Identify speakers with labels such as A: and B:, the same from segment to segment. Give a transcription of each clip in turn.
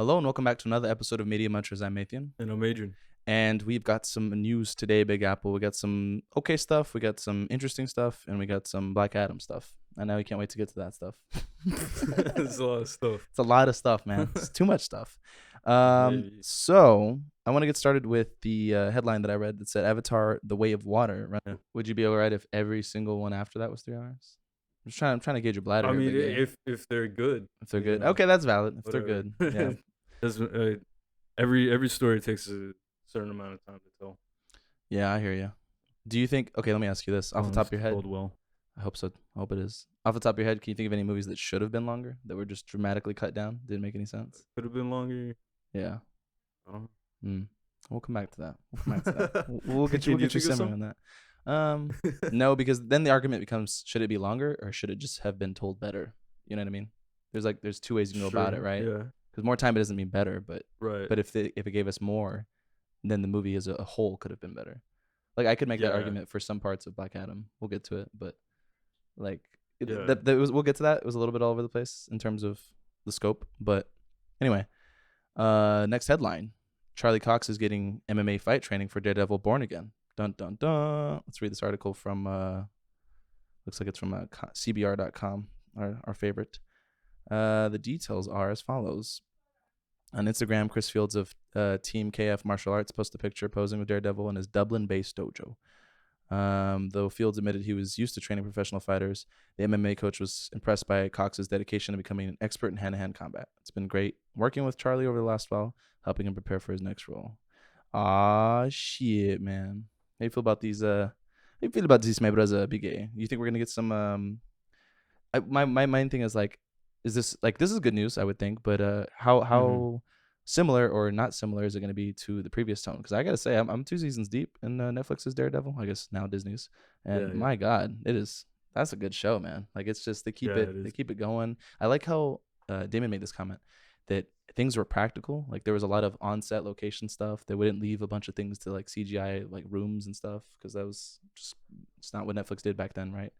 A: Hello and welcome back to another episode of Media Munchers. I'm Mathian.
B: And I'm Adrian.
A: And we've got some news today, Big Apple. We got some okay stuff, we got some interesting stuff, and we got some Black Adam stuff. I know you can't wait to get to that stuff.
B: It's a lot of stuff.
A: It's a lot of stuff, man. It's too much stuff. So I want to get started with the headline that I read that said Avatar: The Way of Water. Right?
B: Yeah.
A: Would you be all right if every single one after that was 3 hours? I'm trying to gauge your bladder.
B: I
A: here,
B: mean,
A: big guy.
B: if they're good.
A: If they're good.
B: know,
A: Okay, that's valid. If
B: whatever.
A: they're good. Yeah.
B: Every story takes a certain amount of time to tell.
A: Yeah, I hear you. Do you think? Okay, let me ask you this off the top of your head.
B: Well.
A: I hope so. I hope it is. Off the top of your head, can you think of any movies that should have been longer that were just dramatically cut down? Didn't make any sense.
B: Could have been longer.
A: Yeah.
B: I don't know.
A: We'll come back to that. We'll get you simmering on that. No, because then the argument becomes: should it be longer or should it just have been told better? You know what I mean? There's two ways you can go about it, right?
B: Yeah.
A: Because more time it doesn't mean better, but
B: right.
A: But if it gave us more, then the movie as a whole could have been better. Like I could make that argument for some parts of Black Adam. We'll get to it, but like we'll get to that. It was a little bit all over the place in terms of the scope, but anyway. Next headline: Charlie Cox is getting MMA fight training for Daredevil Born Again. Dun dun dun. Let's read this article from looks like it's from CBR.com, our favorite. The details are as follows. On Instagram, Chris Fields of Team KF Martial Arts posted a picture posing with Daredevil in his Dublin-based dojo. Though Fields admitted he was used to training professional fighters, the MMA coach was impressed by Cox's dedication to becoming an expert in hand-to-hand combat. It's been great working with Charlie over the last while, helping him prepare for his next role. Ah, shit, man. How you feel about these? How you feel about these, my brother, Big A? You think we're gonna get some? My main thing is like, is this this is good news? I would think, but how similar or not similar is it going to be to the previous tone? Because I gotta say, I'm 2 seasons deep in Netflix's Daredevil. I guess now Disney's, and my God, that's a good show, man. Like it's just they keep it going. I like how Damon made this comment that things were practical. Like there was a lot of on-set location stuff. They wouldn't leave a bunch of things to like CGI like rooms and stuff because that was just it's not what Netflix did back then, right?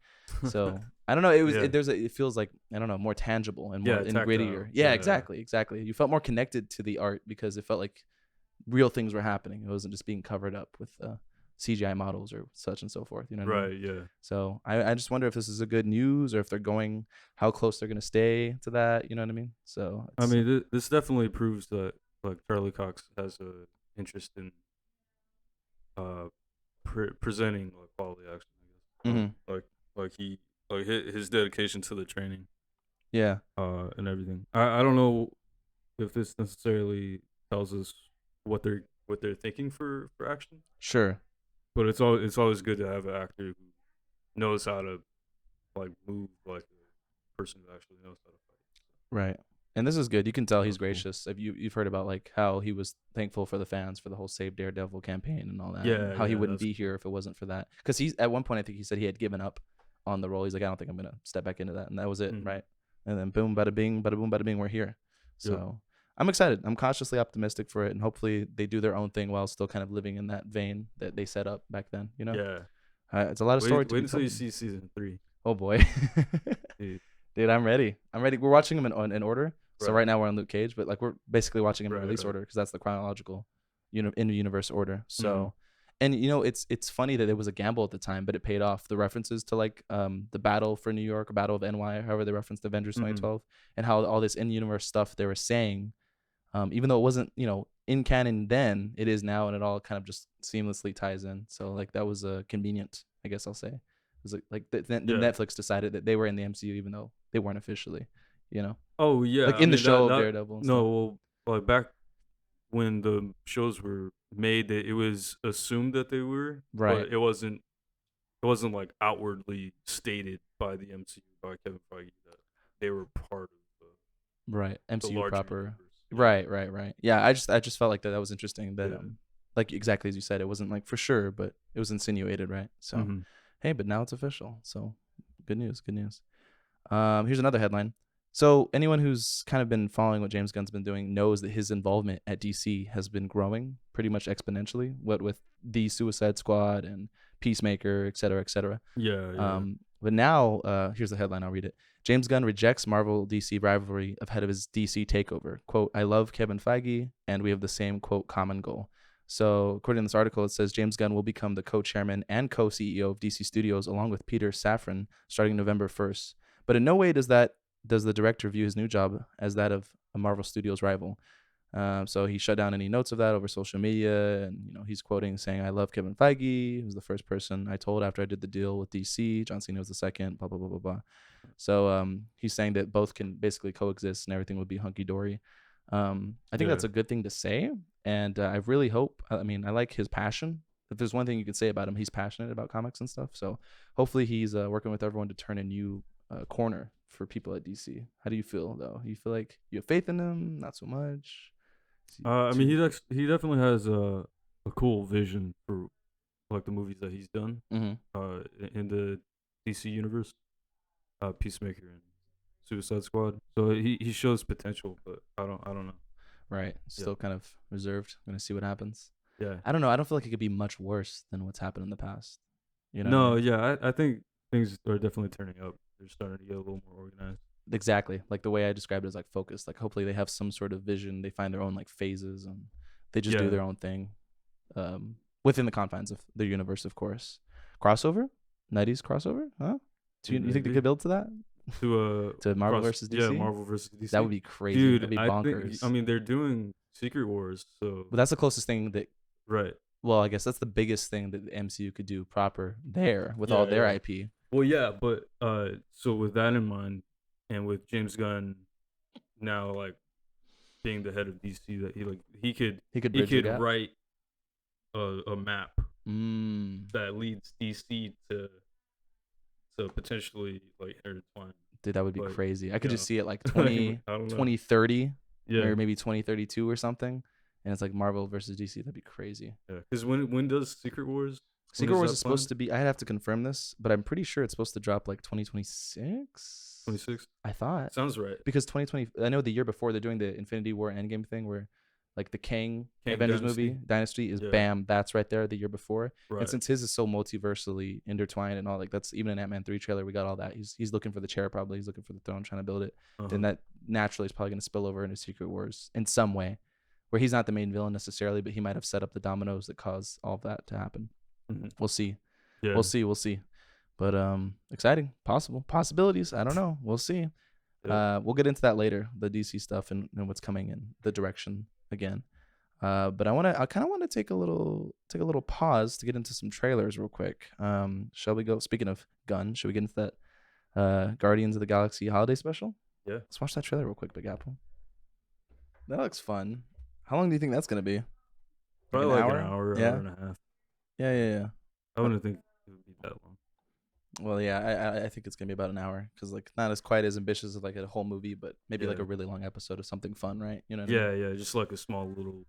A: So I don't know. It was it feels like I don't know, more tangible and more and grittier. Yeah, exactly. You felt more connected to the art because it felt like real things were happening. It wasn't just being covered up with CGI models or such and so forth. You know what I mean?
B: Yeah.
A: So I just wonder if this is a good news or if they're going how close they're going to stay to that. You know what I mean? So
B: I mean, this definitely proves that like Charlie Cox has a interest in presenting like quality action. I guess. Like his dedication to the training.
A: Yeah.
B: And everything. I don't know if this necessarily tells us what they're thinking for action.
A: Sure.
B: But it's always good to have an actor who knows how to like move like a person who actually knows how to fight.
A: Right. And this is good. You can tell he's gracious. If you've heard about like how he was thankful for the fans for the whole Save Daredevil campaign and all that.
B: Yeah.
A: And how he wouldn't be here if it wasn't for that. Because he's at one point I think he said he had given up on the role. He's like, I don't think I'm gonna step back into that, and that was it, right? And then boom, bada bing, bada boom, bada bing, we're here. So I'm excited. I'm cautiously optimistic for it, and hopefully they do their own thing while still kind of living in that vein that they set up back then. You know?
B: Yeah.
A: It's a lot of story.
B: Wait until you see season 3.
A: Oh boy, dude, I'm ready. We're watching them in order. So right now we're on Luke Cage, but like we're basically watching them in release order because that's the chronological, in universe order. So. And it's funny that it was a gamble at the time, but it paid off. The references to like the battle for New York, Battle of NY, however they referenced Avengers 2012, and how all this in-universe stuff they were saying, even though it wasn't in canon then, it is now, and it all kind of just seamlessly ties in. So like that was convenient, I guess I'll say. It was like Netflix decided that they were in the MCU even though they weren't officially,
B: Oh yeah,
A: like in the show of Daredevil.
B: No, well, like back when the shows were made, it was assumed that they were,
A: right.
B: But it wasn't like outwardly stated by the MCU, by Kevin Feige, that they were part of
A: the MCU proper.
B: Universe.
A: Right. Yeah, I just felt like that was interesting. That like exactly as you said, it wasn't like for sure, but it was insinuated, right? So hey, but now it's official. So good news. Here's another headline. So anyone who's kind of been following what James Gunn's been doing knows that his involvement at DC has been growing pretty much exponentially. What with the Suicide Squad and Peacemaker, et cetera, et cetera.
B: Yeah.
A: But now, here's the headline. I'll read it. James Gunn rejects Marvel DC rivalry ahead of his DC takeover. Quote, I love Kevin Feige, and we have the same, quote, common goal. So according to this article, it says James Gunn will become the co-chairman and co-CEO of DC Studios along with Peter Safran starting November 1st. But in no way does the director view his new job as that of a Marvel Studios rival. So he shut down any notes of that over social media, and he's quoting saying, "I love Kevin Feige. He was the first person I told after I did the deal with DC. John Cena was the second. Blah blah blah blah blah." So he's saying that both can basically coexist and everything would be hunky dory. I think that's a good thing to say, and I really hope. I mean, I like his passion. If there's one thing you could say about him, he's passionate about comics and stuff. So hopefully he's working with everyone to turn a new corner for people at DC. How do you feel though? You feel like you have faith in him? Not so much.
B: I mean, he definitely has a cool vision for like the movies that he's done in the DC universe, Peacemaker and Suicide Squad. So he shows potential, but I don't know.
A: Right, still kind of reserved. I'm gonna see what happens.
B: Yeah,
A: I don't know. I don't feel like it could be much worse than what's happened in the past.
B: No, yeah, I think things are definitely turning up. They're starting to get a little more organized.
A: Exactly, like the way I described it is like focused. Like hopefully they have some sort of vision. They find their own like phases and they just do their own thing, within the confines of their universe, of course. Crossover, 90s crossover, huh? Do you think they could build to that? To Marvel versus DC?
B: Yeah, Marvel versus DC.
A: That would be crazy.
B: Dude,
A: that'd be bonkers.
B: I mean, they're doing Secret Wars, so.
A: But that's the closest thing that.
B: Right.
A: Well, I guess that's the biggest thing that the MCU could do proper there with all their IP.
B: Well, yeah, but so with that in mind, and with James Gunn now like being the head of DC, that he could write a map that leads DC to potentially like intertwine.
A: Dude, that would be crazy. I could just see it like 2030 or maybe 2032 or something. And it's like Marvel versus DC. That'd be crazy.
B: Yeah, because when does Secret Wars?
A: Secret Wars is supposed to be. I have to confirm this, but I'm pretty sure it's supposed to drop like 2026.
B: 26.
A: I thought.
B: Sounds right.
A: Because 2020. I know the year before they're doing the Infinity War Endgame thing where, like the Kang Avengers movie Dynasty is bam. That's right there the year before. Right. And since his is so multiversally intertwined and all, like that's even in Ant-Man 3 trailer we got all that. He's looking for the chair probably. He's looking for the throne, trying to build it. Then that naturally is probably going to spill over into Secret Wars in some way. Where he's not the main villain necessarily, but he might have set up the dominoes that cause all of that to happen. We'll see. Yeah. We'll see. But exciting, possibilities. I don't know. We'll see. Yeah. We'll get into that later, the DC stuff and what's coming in the direction again. But I kind of want to take a little pause to get into some trailers real quick. Shall we go? Speaking of Gunn, should we get into that Guardians of the Galaxy holiday special? Yeah. Let's watch that trailer real quick, Big Apple. That looks fun. How long do you think that's going to be?
B: Probably like an hour and a half.
A: Yeah.
B: I wouldn't think it would be that long.
A: Well, yeah, I think it's going to be about an hour because like not as quite as ambitious as like a whole movie, but maybe like a really long episode of something fun, right? You know what I mean?
B: Yeah, just like a small little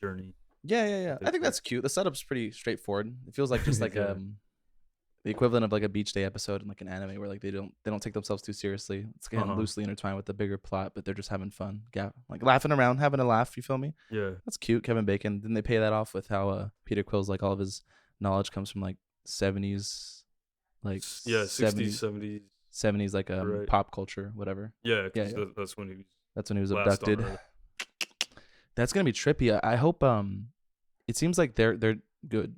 B: journey.
A: Yeah. I think that's cute. The setup's pretty straightforward. It feels like just like the equivalent of like a beach day episode in like an anime where like they don't take themselves too seriously. It's kind of loosely intertwined with the bigger plot, but they're just having fun. Yeah, like laughing around, having a laugh. You feel me?
B: Yeah,
A: that's cute. Kevin Bacon. Didn't they pay that off with how Peter Quill's like all of his knowledge comes from like 70s, like
B: 60s,
A: 70s like right. Pop culture, whatever.
B: Yeah. That's when
A: he was abducted. That's gonna be trippy. I hope. It seems like they're good.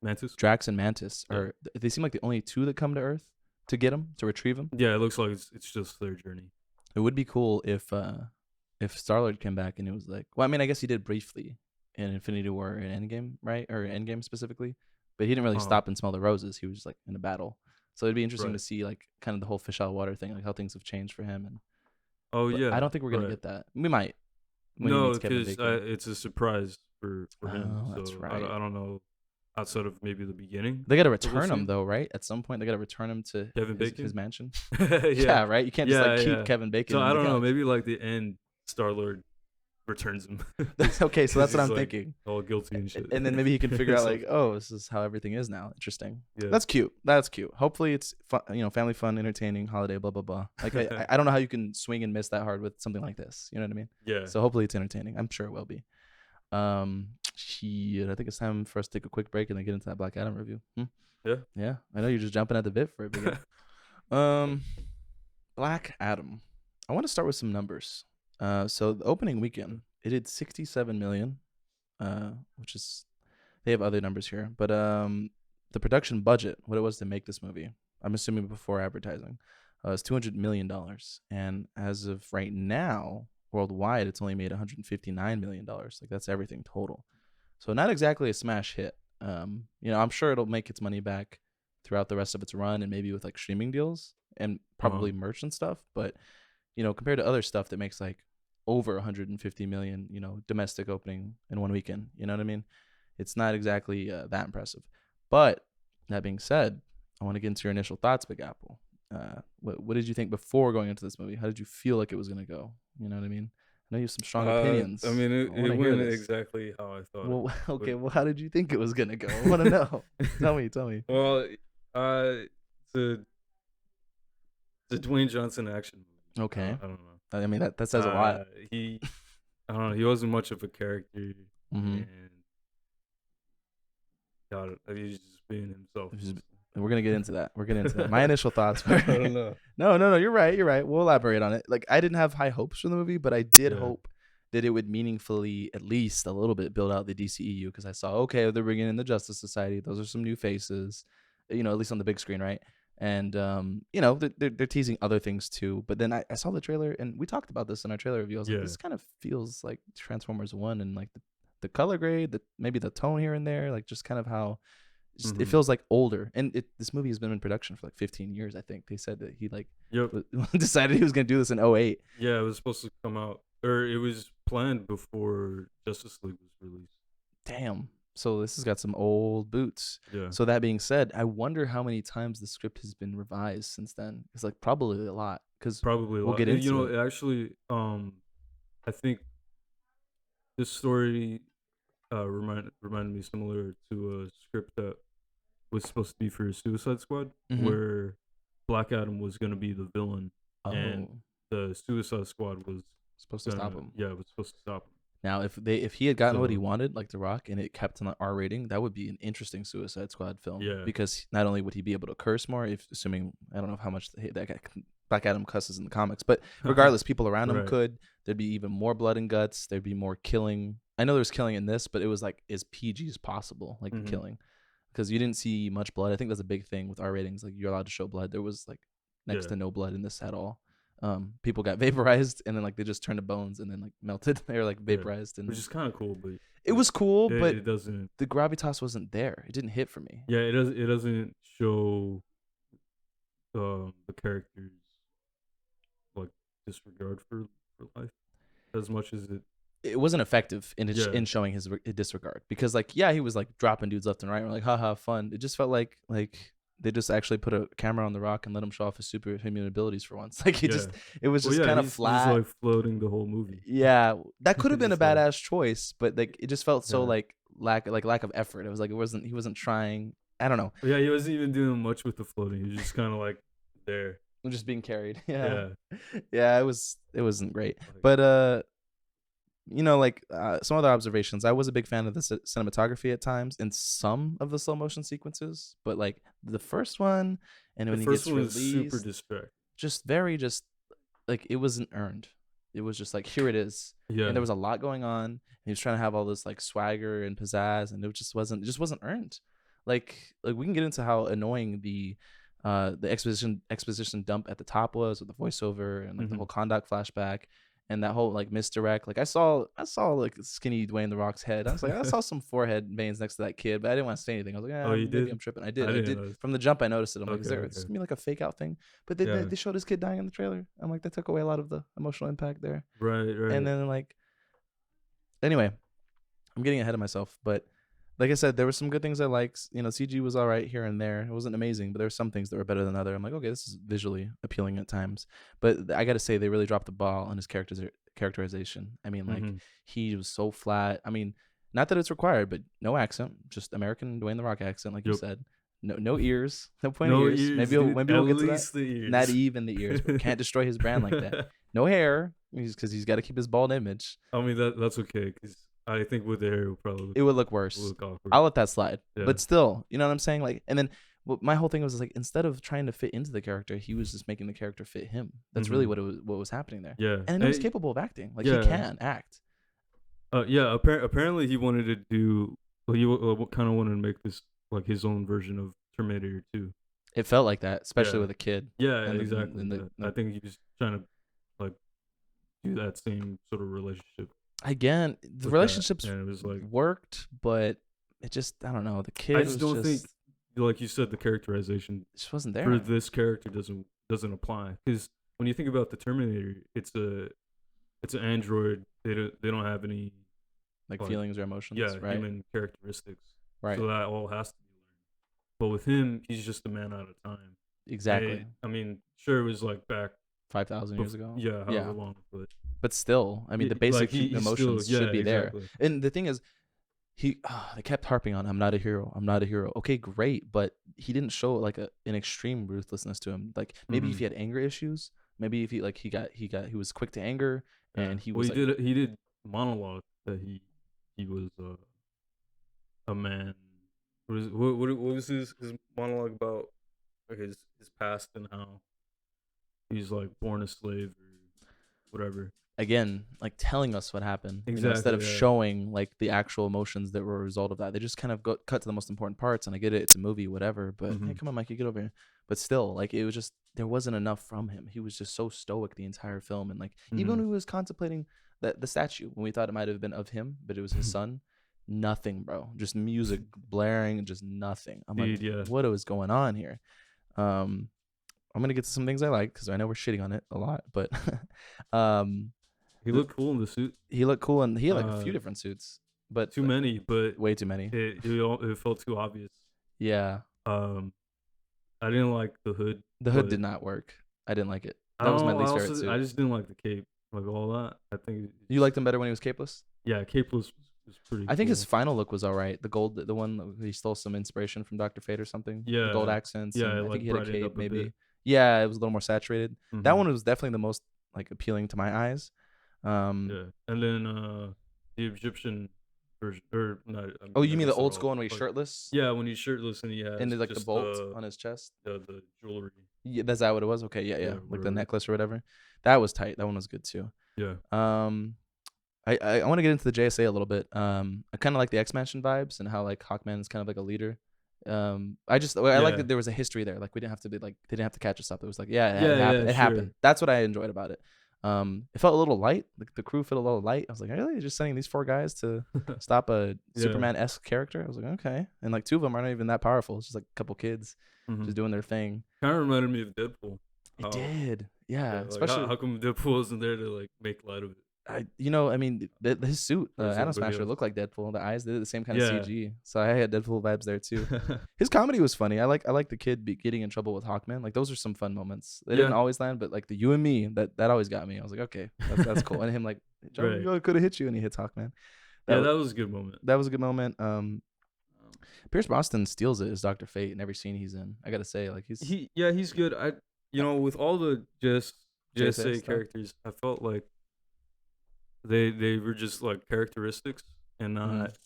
B: Mantis?
A: Drax and Mantis they seem like the only two that come to Earth to get him, to retrieve him.
B: Yeah, it looks like it's just their journey.
A: It would be cool if Star-Lord came back and it was like, well, I mean, I guess he did briefly in Infinity War and Endgame, right? Or Endgame specifically, but he didn't really stop and smell the roses. He was just like in a battle. So it'd be interesting to see like kind of the whole fish out of water thing, like how things have changed for him. And I don't think we're gonna get that. We might.
B: No, because it's a surprise for him. So
A: that's right.
B: I don't know. Outside of maybe the beginning,
A: they got to return him though, right? At some point, they got to return him to
B: Kevin Bacon,
A: his mansion. Yeah, right. You can't just keep Kevin Bacon.
B: So I don't know. Maybe like the end, Star-Lord returns him.
A: Okay, so that's what I'm thinking.
B: All guilty and shit.
A: And then maybe he can figure out like, oh, this is how everything is now. Interesting. Yeah. That's cute. Hopefully it's fun, family fun, entertaining, holiday, blah blah blah. Like I don't know how you can swing and miss that hard with something like this. You know what I mean?
B: Yeah.
A: So hopefully it's entertaining. I'm sure it will be. Shit, I think it's time for us to take a quick break and then get into that Black Adam review.
B: Yeah.
A: I know you're just jumping at the bit for it. Black Adam. I want to start with some numbers. So the opening weekend, it did 67 million, which is, they have other numbers here, but the production budget, what it was to make this movie, I'm assuming before advertising, is $200 million. And as of right now, worldwide, it's only made $159 million. Like, that's everything total. So not exactly a smash hit. I'm sure it'll make its money back throughout the rest of its run and maybe with like streaming deals and probably merch and stuff. But, compared to other stuff that makes like over 150 million, domestic opening in one weekend, you know what I mean? It's not exactly that impressive. But that being said, I want to get into your initial thoughts, Big Apple. What did you think before going into this movie? How did you feel like it was going to go? You know what I mean? I know you have some strong opinions.
B: I mean, it went exactly how I thought.
A: Well, okay. Well, how did you think it was going to go? I want to know. Tell me.
B: Well, it's a Dwayne Johnson action movie.
A: Okay.
B: I don't know.
A: I mean, that says a lot.
B: I don't know. He wasn't much of a character. And he's just being himself.
A: We're gonna get into that. My initial thoughts were,
B: I don't know.
A: No, you're right. We'll elaborate on it. Like, I didn't have high hopes for the movie, but I did hope that it would meaningfully, at least a little bit, build out the DCEU, because I saw, okay, they're bringing in the Justice Society. Those are some new faces, at least on the big screen, right? And they're teasing other things too. But then I saw the trailer, and we talked about this in our trailer review. I was like, this kind of feels like Transformers 1, and like the color grade, maybe the tone here and there, like just kind of how. It feels like older, and this movie has been in production for like 15 years. I think they said that he decided he was gonna do this in 2008.
B: Yeah, it was supposed to come out, or it was planned before Justice League was released.
A: Damn. So this has got some old boots.
B: Yeah.
A: So that being said, I wonder how many times the script has been revised since then. It's like probably a lot, because we'll get into it.
B: Actually, I think this story reminded me similar to a script that was supposed to be for Suicide Squad, where Black Adam was going to be the villain, and the Suicide Squad was
A: supposed to stop him.
B: Yeah, it was supposed to stop him.
A: Now, if he had gotten what he wanted, like The Rock, and it kept an R rating, that would be an interesting Suicide Squad film.
B: Yeah.
A: Because not only would he be able to curse more, assuming, I don't know how much that guy, Black Adam cusses in the comics, but regardless, people around him could. There'd be even more blood and guts. There'd be more killing. I know there's killing in this, but it was like as PG as possible, like the killing, because you didn't see much blood. I think that's a big thing with R ratings. Like, you're allowed to show blood. There was like next to no blood in this at all. People got vaporized, and then like they just turned to bones and then like melted. They were like vaporized, and
B: which is kind of cool, but
A: it was cool, but
B: it doesn't.
A: The gravitas wasn't there. It didn't hit for me.
B: Yeah, it doesn't show the characters like disregard for life as much as
A: it wasn't effective in showing his disregard, because like he was like dropping dudes left and right. We're like, haha, fun. It just felt like they just actually put a camera on The Rock and let him show off his superhuman abilities for once. Like it was just kind of flat.
B: He's like floating the whole movie.
A: Yeah, that could have been a badass choice, but like it just felt so like lack of effort. It was like he wasn't trying. I don't know.
B: Yeah, he wasn't even doing much with the floating. He was just kind of like there,
A: just being carried. Yeah. It wasn't great, but some other observations. I was a big fan of the cinematography at times in some of the slow motion sequences, but like the first one, and when he gets released,
B: super distracting.
A: Just like it wasn't earned. It was just like, here it is. Yeah. And there was a lot going on. And he was trying to have all this like swagger and pizzazz, and it just wasn't earned. Like we can get into how annoying the exposition dump at the top was, with the voiceover and like the whole conduct flashback. And that whole like misdirect, like I saw like skinny Dwayne The Rock's head. I was like, I saw some forehead veins next to that kid, but I didn't want to say anything. I was like, maybe
B: did?
A: I'm tripping. I did. From the jump, I noticed it. I'm like, is there gonna be like a fake out thing? But they showed his kid dying in the trailer. I'm like, that took away a lot of the emotional impact there.
B: Right.
A: And then like, anyway, I'm getting ahead of myself, but like I said, there were some good things I liked. CG was all right here and there. It wasn't amazing, but there were some things that were better than other. I'm like, okay, this is visually appealing at times. But I got to say, they really dropped the ball on his characterization. I mean, like, he was so flat. I mean, not that it's required, but no accent, just American Dwayne The Rock accent, like you said. No ears, no point of ears. Maybe we'll get to that.
B: The ears.
A: Not even the ears, but can't destroy his brand like that. No hair, because he's got to keep his bald image.
B: I mean, that's okay, because I think with the hair,
A: it would look worse.
B: Look awkward.
A: I'll let that slide. Yeah. But still, you know what I'm saying? Like, and then my whole thing was like, instead of trying to fit into the character, he was just making the character fit him. That's really what was happening there.
B: Yeah,
A: and he was capable of acting. Like he can act.
B: Yeah. Apparently, he wanted to do. Well, he kind of wanted to make this like his own version of Terminator 2.
A: It felt like that, especially with a kid.
B: Yeah, exactly. I think he was trying to like do that same sort of relationship.
A: Again, the relationships it was like worked, but it just, I don't know. The kid. I just don't think,
B: like you said, the characterization
A: just wasn't there
B: for this character doesn't apply, because when you think about the Terminator, it's an android. They don't have any
A: like feelings or emotions.
B: Yeah,
A: right?
B: Human characteristics.
A: Right.
B: So that all has to be learned. But with him, he's just a man out of time.
A: Exactly.
B: I mean, sure, it was like back
A: 5,000 years ago.
B: Yeah, however long,
A: but still, I mean, the basic emotions should be there. And the thing is, they kept harping on, I'm not a hero. I'm not a hero. Okay, great, but he didn't show like an extreme ruthlessness to him. Like maybe if he had anger issues, maybe if he was quick to anger, and he was.
B: Well, he did monologue that he was a man. What was his monologue about? His past and how he's like born a slave or whatever.
A: Again, like telling us what happened, exactly, instead of showing like the actual emotions that were a result of that. They just kind of cut to the most important parts. And I get it, it's a movie, whatever. But hey, come on, Mikey, get over here. But still, like it was just, there wasn't enough from him. He was just so stoic the entire film, and like even when he was contemplating the statue, when we thought it might have been of him, but it was his son. Nothing, bro. Just music blaring, just nothing. I'm like, what was going on here? I'm gonna get to some things I like because I know we're shitting on it a lot, but
B: he looked cool in the suit.
A: He looked cool, and he had like a few different suits, but
B: too many, but
A: way too many.
B: It felt too obvious.
A: Yeah.
B: I didn't like the hood.
A: The hood did not work. I didn't like it. That was my least favorite suit.
B: I just didn't like the cape, like all that. I think
A: you liked him better when he was capeless.
B: Yeah, capeless was pretty.
A: I think his final look was all right. The gold, the one he stole some inspiration from Dr. Fate or something.
B: Yeah,
A: the gold accents.
B: Yeah,
A: I think he had a cape maybe.
B: Bit.
A: Yeah, it was a little more saturated. That one was definitely the most like appealing to my eyes.
B: Yeah, and then the Egyptian version, or not.
A: Oh, you mean the old school one where he's shirtless?
B: Yeah, when he's shirtless and he has
A: and there's like the bolt on his chest.
B: The jewelry.
A: Yeah, that's that what it was. Okay, yeah, like the necklace or whatever. That was tight. That one was good too.
B: Yeah.
A: I want to get into the JSA a little bit. I kind of like the X-Mansion vibes and how like Hawkman is kind of like a leader. I like that there was a history there. Like we didn't have to be like, they didn't have to catch us up. It was like, it happened. It happened. That's what I enjoyed about it. It felt a little light. Like the crew felt a little light. I was like, really? You're just sending these 4 guys to stop a Superman-esque character? I was like, okay. And like 2 of them aren't even that powerful. It's just like a couple kids just doing their thing.
B: Kind of reminded me of Deadpool.
A: It did. Yeah.
B: Like
A: especially
B: how come Deadpool wasn't there to like make light of it?
A: I mean, his suit, Atom Smasher, looked like Deadpool. The eyes, they're the same kind of CG. So I had Deadpool vibes there too. His comedy was funny. I like the kid getting in trouble with Hawkman. Like those are some fun moments. They didn't always land, but like the you and me, that always got me. I was like, okay, that's cool. And him like, Joe could have hit you, and he hits Hawkman.
B: That was a good moment.
A: That was a good moment. Pierce Brosnan steals it as Dr. Fate in every scene he's in. I gotta say, like he's
B: good. With all the JSA characters, I felt like they were just like characteristics and not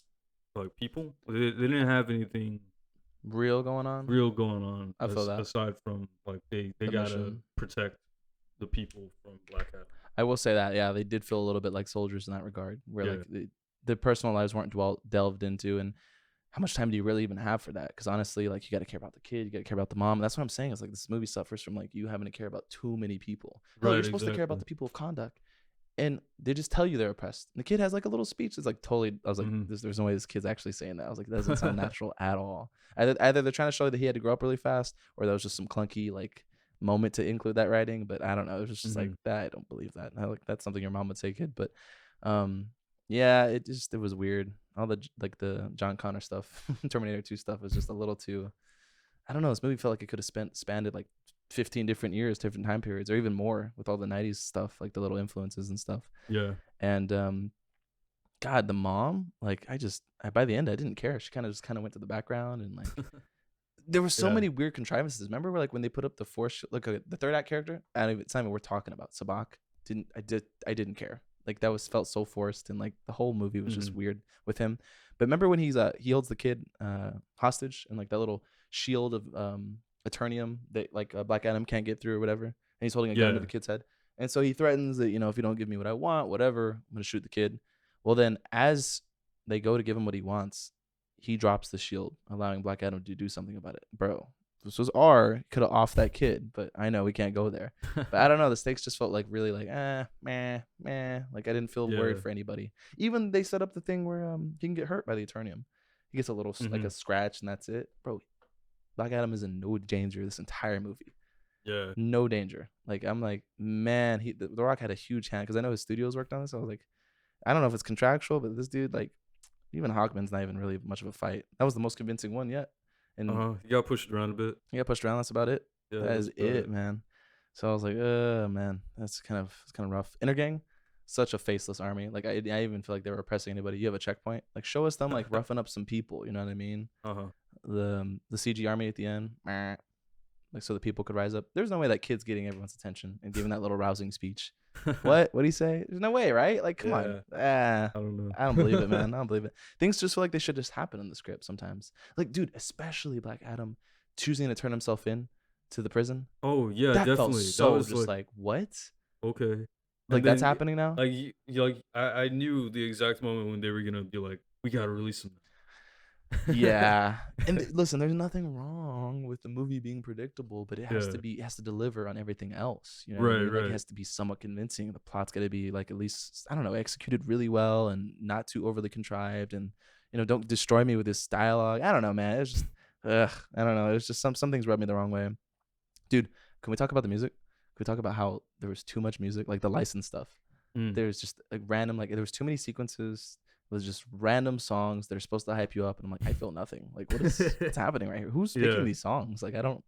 B: like people. They didn't have anything
A: real going on.
B: I feel that, aside from like they gotta protect the people from Black Hat.
A: I will say that they did feel a little bit like soldiers in that regard, where like the personal lives weren't delved into, and how much time do you really even have for that? Because honestly, like you got to care about the kid, you got to care about the mom. And that's what I'm saying. Is like this movie suffers from like you having to care about too many people. No, you're supposed to care about the people of conduct. And they just tell you they're oppressed. And the kid has like a little speech. It's like totally. I was like, there's no way this kid's actually saying that. I was like, that doesn't sound natural at all. Either they're trying to show that he had to grow up really fast, or that was just some clunky like moment to include that writing. But I don't know. It was just like that. I don't believe that. That's something your mom would say, kid. But it was weird. All the John Connor stuff, Terminator 2 stuff was just a little too. I don't know. This movie felt like it could have spanned like 15 different years, different time periods, or even more with all the 90s stuff, like the little influences and stuff.
B: Yeah.
A: And God, the mom, like by the end I didn't care. She kind of went to the background, and like there were so many weird contrivances. Remember where like when they put up the force, like the third act character, it's not even we're talking about Sabak. I didn't care. Like that felt so forced, and like the whole movie was just weird with him. But remember when he holds the kid hostage, and like that little shield of Eternium that like Black Adam can't get through or whatever, and he's holding a gun to the kid's head, and so he threatens that, if you don't give me what I want, whatever, I'm gonna shoot the kid. Well, then as they go to give him what he wants, he drops the shield, allowing Black Adam to do something about it. Bro, this was could have offed that kid, but I know we can't go there. But I don't know, the stakes just felt like really like meh. Like I didn't feel worried for anybody. Even they set up the thing where he can get hurt by the Eternium. He gets a little like a scratch and that's it. Bro, Black Adam is in no danger this entire movie.
B: Yeah.
A: No danger. Like I'm like, man, The Rock had a huge hand, because I know his studios worked on this. I was like, I don't know if it's contractual, but this dude, like, even Hawkman's not even really much of a fight. That was the most convincing one yet. And
B: he got pushed around a bit.
A: He got pushed around. That's about it.
B: Yeah,
A: that is it, man. So I was like, man, it's kind of rough. Intergang, such a faceless army. Like I even feel like they were oppressing anybody. You have a checkpoint. Like show us them like roughing up some people. You know what I mean? The CG army at the end, like so the people could rise up. There's no way that kid's getting everyone's attention and giving that little rousing speech. What do you say? There's no way, right? Like, come on.
B: I don't know.
A: I don't believe it, man. I don't believe it. Things just feel like they should just happen in the script sometimes. Like, dude, especially Black Adam choosing to turn himself in to the prison.
B: Oh yeah,
A: that
B: definitely.
A: Felt so that was just like what?
B: Okay.
A: Like that's happening now.
B: Like I knew the exact moment when they were gonna be like, we gotta release him.
A: Yeah. And listen, there's nothing wrong with the movie being predictable, but it has to deliver on everything else. You know what I mean? Like, it has to be somewhat convincing. The plot's got to be like at least, I don't know, executed really well and not too overly contrived, and don't destroy me with this dialogue. I don't know, man. It's just I don't know. It's just some things rubbed me the wrong way. Dude, can we talk about the music? Can we talk about how there was too much music, like the licensed stuff? There's just like random, like there was too many sequences. It was just random songs that are supposed to hype you up, and I'm like, I feel nothing. Like, what's happening right here? Who's picking these songs? Like, I don't.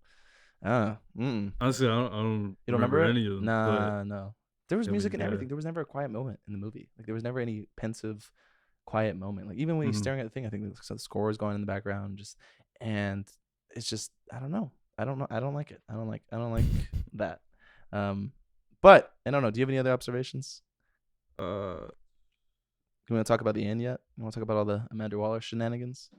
B: Honestly, I don't.
A: You don't remember
B: any of them?
A: No. There was music and everything. There was never a quiet moment in the movie. Like, there was never any pensive, quiet moment. Like, even when he's staring at the thing, I think the score is going in the background. And it's just, I don't know. I don't like it. I don't like that. But I don't know. Do you have any other observations? You want to talk about the end yet? You want to talk about all the Amanda Waller shenanigans?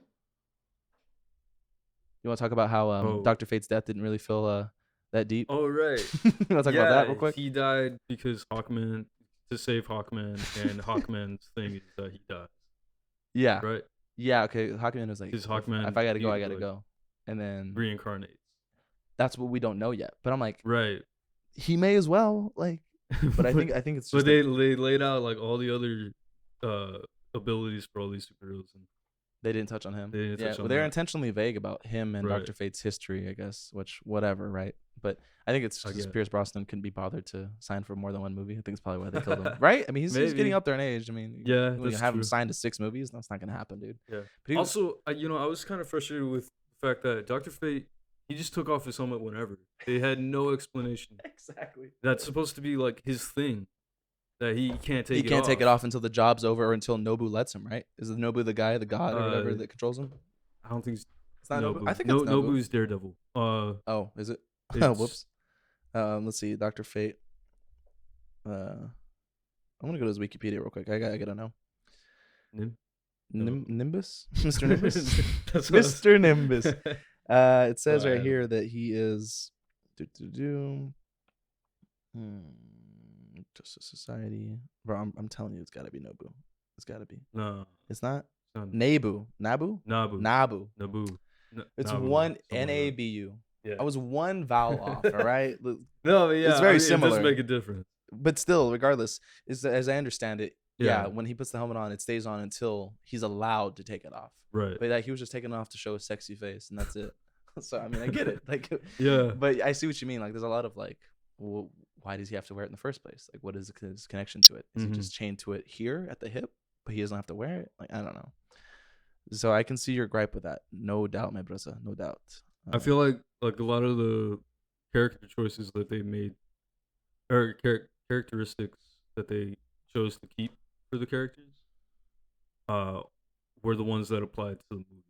A: You want to talk about how Dr. Fate's death didn't really feel that deep?
B: Oh, right.
A: You want to talk about that real quick?
B: He died because Hawkman, to save Hawkman, and Hawkman's thing is that he died.
A: Yeah.
B: Right?
A: Yeah, okay. Hawkman was like,
B: Hawkman,
A: if I got to go, I got to go. And then
B: reincarnates.
A: That's what we don't know yet. But I'm like,
B: right.
A: He may as well. Like, but I think it's just.
B: But they laid out like all the other abilities for all these superheroes, and
A: they didn't touch on him. They're intentionally vague about him and Dr. Fate's history, I guess, which whatever, right? But I think it's just Pierce Brosnan couldn't be bothered to sign for more than one movie. I think it's probably why they killed him, right? I mean, he's getting up there in age. I mean, when you have him signed to 6 movies, that's not gonna happen, dude.
B: Yeah. But also, I was kind of frustrated with the fact that Dr. Fate, he just took off his helmet whenever. They had no explanation.
A: Exactly.
B: That's supposed to be like his thing. That he can't take it off.
A: He can't take it off until the job's over or until Nobu lets him, right? Is Nobu the guy, the god or whatever that controls him?
B: I don't think
A: it's not Nobu. I think
B: it's Nobu. Nobu's Daredevil.
A: Oh, is it? Whoops. Let's see. Dr. Fate. I'm going to go to his Wikipedia real quick. I gotta know. Nimbus? Mr. Nimbus? Mr. Nimbus. It says right here that he is... Justice Society. Bro, I'm telling you, it's got to be Nobu. It's got to be.
B: No.
A: It's not? Nabu.
B: Nabu.
A: It's one Nabu. Yeah. I was one vowel off, all right?
B: No, yeah.
A: It's very similar.
B: It does make a difference.
A: But still, regardless, as I understand it, when he puts the helmet on, it stays on until he's allowed to take it off.
B: Right.
A: But like, he was just taking it off to show a sexy face, and that's it. So, I mean, I get it. Like,
B: yeah.
A: But I see what you mean. Like, there's a lot of like, well, why does he have to wear it in the first place? Like, what is his connection to it? Is he just chained to it here at the hip, but he doesn't have to wear it? Like, I don't know. So I can see your gripe with that. No doubt, my brother. No doubt.
B: I feel like a lot of the character choices that they made, or characteristics that they chose to keep for the characters, were the ones that applied to the movie.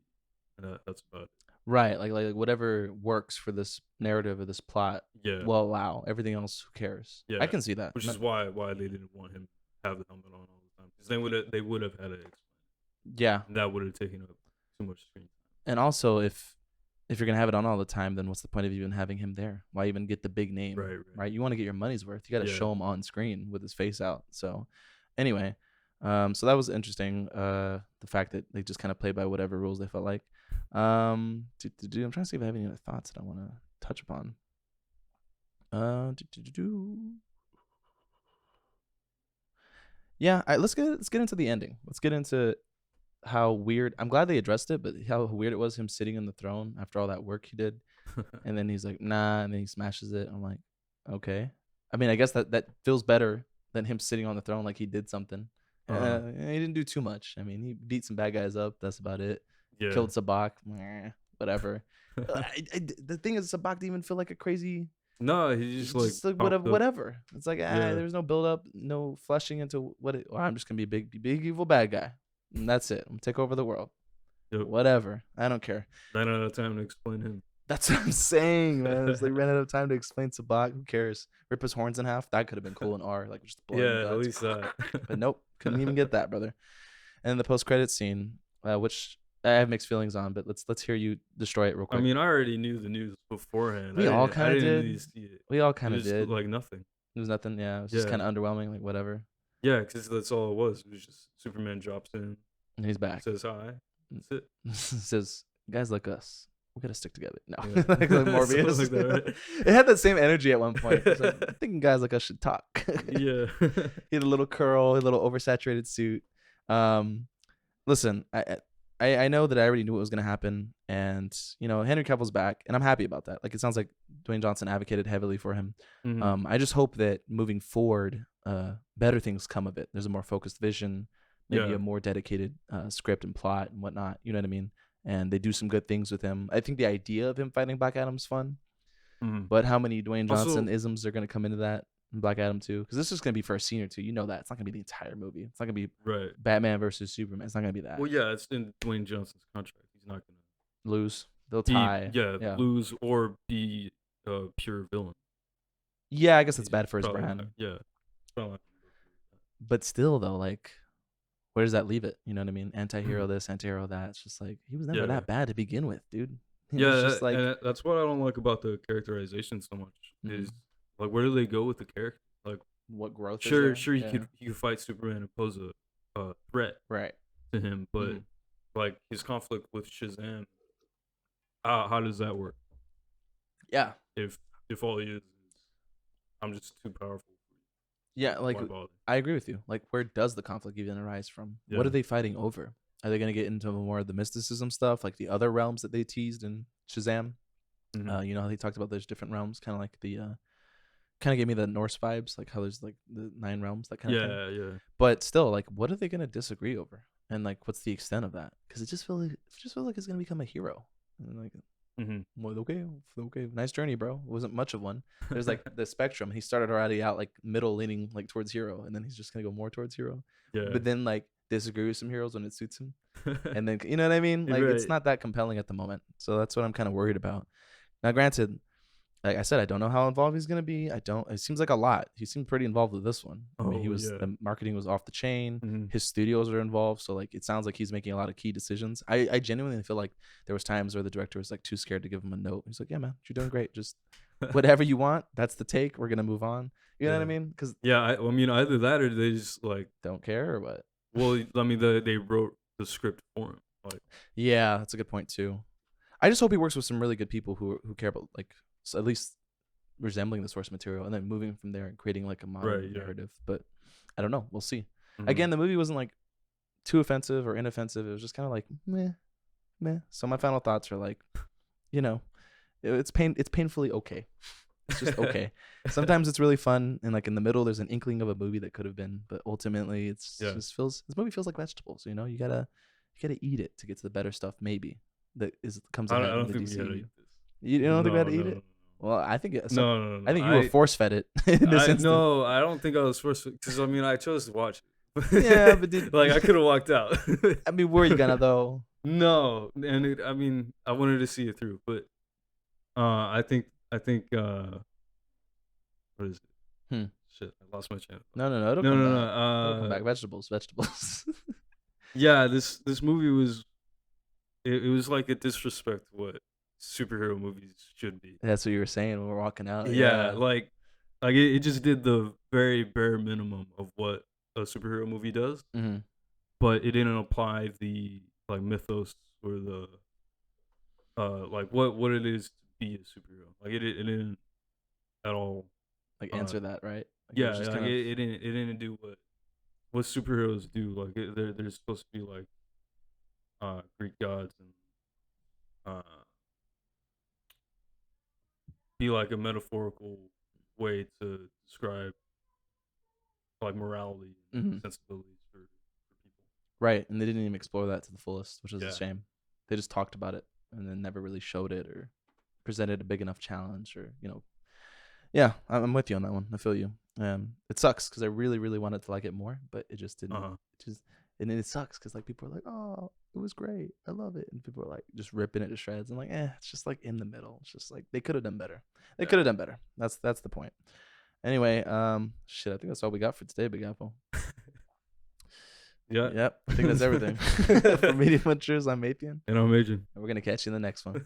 B: And that's about it.
A: Right, like whatever works for this narrative or this plot will allow. Everything else, who cares?
B: Yeah,
A: I can see that.
B: Which is why they didn't want him have the helmet on all the time because they would have had it.
A: Yeah,
B: and that would have taken up too much screen time.
A: And also, if you're gonna have it on all the time, then what's the point of even having him there? Why even get the big name? Right? You want to get your money's worth. You got to show him on screen with his face out. So, anyway, so that was interesting. The fact that they just kind of played by whatever rules they felt like. I'm trying to see if I have any other thoughts that I want to touch upon. Yeah, let's get into the ending. Let's get into how weird. I'm glad they addressed it, but how weird it was him sitting on the throne after all that work he did, and then he's like, nah, and then he smashes it. I'm like, okay. I mean, I guess that feels better than him sitting on the throne like he did something. He didn't do too much. I mean, he beat some bad guys up. That's about it. Yeah. Killed Sabak. Whatever. The thing is, Sabak didn't even feel like a crazy.
B: No, he's just like
A: whatever. It's like there's no build up, no fleshing into what. I'm just gonna be a big evil bad guy, and that's it. I'm gonna take over the world. Yep. Whatever. I don't care.
B: Ran out of time to explain him.
A: That's what I'm saying, man. They ran out of time to explain Sabak. Who cares? Rip his horns in half. That could have been cool in R, like just blood.
B: Yeah, at least that.
A: But nope, couldn't even get that, brother. And the post-credit scene, which I have mixed feelings on, but let's hear you destroy it real quick.
B: I mean, I already knew the news beforehand.
A: We all kind of did. We all kind of
B: did. Like nothing.
A: It was nothing. Yeah, it was just kind of underwhelming. Like whatever.
B: Yeah, because that's all it was. It was just Superman drops in.
A: And he's back.
B: Says hi. That's it.
A: Says guys like us, we gotta stick together. No, like Morbius. Like that, right? It had that same energy at one point. Like, I'm thinking guys like us should talk.
B: Yeah.
A: He had a little curl, a little oversaturated suit. Listen, I know that I already knew what was going to happen, and Henry Cavill's back, and I'm happy about that. Like, it sounds like Dwayne Johnson advocated heavily for him. Mm-hmm. I just hope that moving forward, better things come of it. There's a more focused vision, maybe a more dedicated script and plot and whatnot. You know what I mean? And they do some good things with him. I think the idea of him fighting Black Adam's fun, but how many Dwayne Johnson isms are going to come into that? Black Adam 2, because this is going to be for a scene or two. You know that. It's not going to be the entire movie. It's not going to be Batman versus Superman. It's not going to be that.
B: Well, yeah, it's in Dwayne Johnson's contract. He's not going to
A: lose. They'll tie.
B: Lose or be a pure villain.
A: Yeah, I guess it's bad for his brand.
B: Yeah.
A: But still, though, like, where does that leave it? You know what I mean? Anti-hero this, anti-hero that. It's just like, he was never that bad to begin with, dude.
B: Just like, and that's what I don't like about the characterization so much is, like, where do they go with the character? Like,
A: what growth?
B: Sure, he could fight Superman and pose a threat to him, but like his conflict with Shazam, how does that work?
A: Yeah,
B: if all he is I'm just too powerful.
A: Yeah, like I agree with you. Like, where does the conflict even arise from? Yeah. What are they fighting over? Are they going to get into more of the mysticism stuff, like the other realms that they teased in Shazam? You know how they talked about those different realms, kind of like the. Kind of gave me the Norse vibes, like how there's like the 9 realms, that kind of thing. Yeah. But still, like, what are they gonna disagree over, and like, what's the extent of that? Because it just feels like it's gonna become a hero. And like, well, okay, nice journey, bro. It wasn't much of one. There's like the spectrum. He started already out like middle, leaning like towards hero, and then he's just gonna go more towards hero. Yeah. But then like disagree with some heroes when it suits him, and then you know what I mean? Like it's not that compelling at the moment. So that's what I'm kind of worried about. Now, granted, like I said, I don't know how involved he's gonna be. It seems like a lot. He seemed pretty involved with this one. I mean, the marketing was off the chain. His studios are involved, so like it sounds like he's making a lot of key decisions. I genuinely feel like there was times where the director was like too scared to give him a note. He's like, "Yeah, man, you're doing great. Just whatever you want. That's the take. We're gonna move on." You know what I mean? Because
B: I mean, either that or they just like
A: don't care or what.
B: Well, I mean, they wrote the script for him. Like,
A: yeah, that's a good point too. I just hope he works with some really good people who care about like at least resembling the source material, and then moving from there and creating like a modern narrative. But I don't know. We'll see. Again, the movie wasn't like too offensive or inoffensive. It was just kind of like meh. So my final thoughts are like, it's painfully okay. It's just okay. Sometimes it's really fun, and like in the middle, there's an inkling of a movie that could have been, but ultimately, this movie feels like vegetables. You know, you gotta eat it to get to the better stuff. Maybe comes out in the DC. You don't think we had to eat it? Well, I think
B: no.
A: I think you were force fed it.
B: No, I don't think I was force fed because I mean I chose to watch
A: it. Yeah, but
B: like I could have walked out.
A: I mean, were you gonna though?
B: No, and I mean I wanted to see it through, but I think what is it? Shit, I lost my channel.
A: No. It'll come back. It'll come back. Vegetables.
B: Yeah, this movie was. It was like a disrespect to what superhero movies should be.
A: That's what you were saying when we were walking out.
B: Yeah. Like it just did the very bare minimum of what a superhero movie does, but it didn't apply the like mythos or the like what it is to be a superhero. Like it didn't at all
A: like answer that, right? Like
B: yeah, it didn't do what superheroes do. Like they're supposed to be like Greek gods and be like a metaphorical way to describe like morality and sensibilities for people.
A: Right, and they didn't even explore that to the fullest, which is a shame. They just talked about it and then never really showed it or presented a big enough challenge or, Yeah, I'm with you on that one. I feel you. It sucks because I really, really wanted to like it more, but it just didn't. And it sucks because like people are like, "Oh, it was great, I love it," and people are like just ripping it to shreds. I'm like, it's just like in the middle. It's just like they could have done better. They could have done better. That's the point. Anyway, shit, I think that's all we got for today, Big Apple.
B: Yeah.
A: Yep. I think that's everything. For Media Munchers, I'm Apian.
B: And I'm Adrian.
A: And we're gonna catch you in the next one.